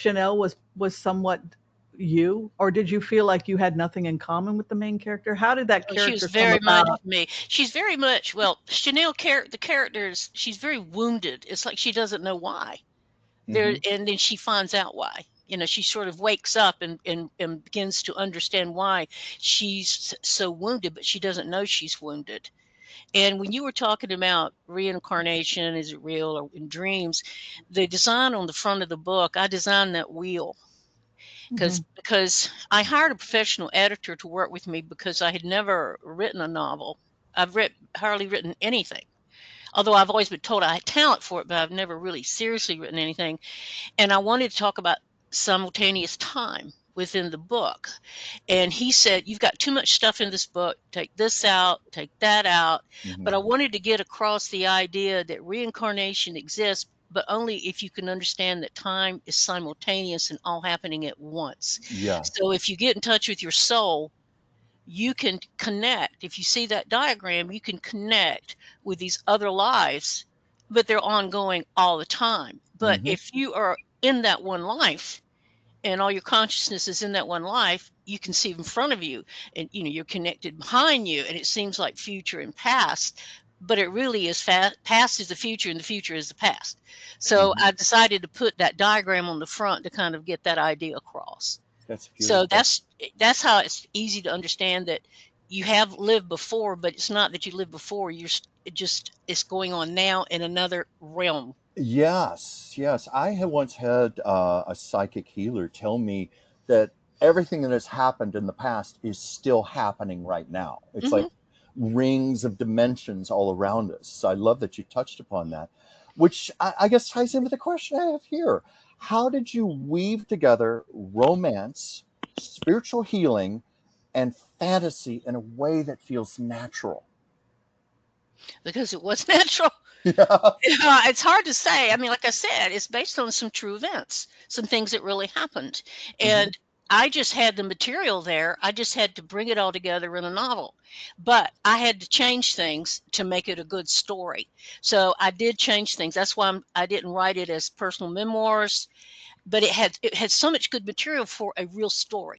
Chanel was somewhat you, or did you feel like you had nothing in common with the main character? How did that Oh, she was character come very much about? me. She's very much, well, Chanel the characters, she's very wounded. It's like she doesn't know why. There, Hmm. and then she finds out why. You know, she sort of wakes up and begins to understand why she's so wounded, but she doesn't know she's wounded. And when you were talking about reincarnation, is it real or in dreams? The design on the front of the book, I designed that wheel Mhm. because I hired a professional editor to work with me because I had never written a novel. Hardly written anything. Although I've always been told I had talent for it, but I've never really seriously written anything. And I wanted to talk about simultaneous time within the book. And he said, "You've got too much stuff in this book. Take this out, take that out." But Hmm. I wanted to get across the idea that reincarnation exists, but only if you can understand that time is simultaneous and all happening at once. Yes. So if you get in touch with your soul, you can connect. If you see that diagram, you can connect with these other lives, but they're ongoing all the time. But Hmm. if you are in that one life, and all your consciousness is in that one life, you can see in front of you, and you know you're connected behind you, and it seems like future and past, but it really is past is the future and the future is the past. So Hmm. I decided to put that diagram on the front to kind of get that idea across. That's So beautiful. that's how it's easy to understand that you have lived before, but it's not that you lived before. It just it's going on now in another realm. Yes, yes. I had once had a psychic healer tell me that everything that has happened in the past is still happening right now. It's like Hmm. rings of dimensions all around us. So I love that you touched upon that, which I guess ties in with the question I have here. How did you weave together romance, spiritual healing, and fantasy in a way that feels natural? Because it was natural. Yeah. It's hard to say. I mean, like I said, it's based on some true events, some things that really happened. Hmm. And I just had the material there. I just had to bring it all together in a novel. But I had to change things to make it a good story. So I did change things. That's why I didn't write it as personal memoirs, but it had so much good material for a real story.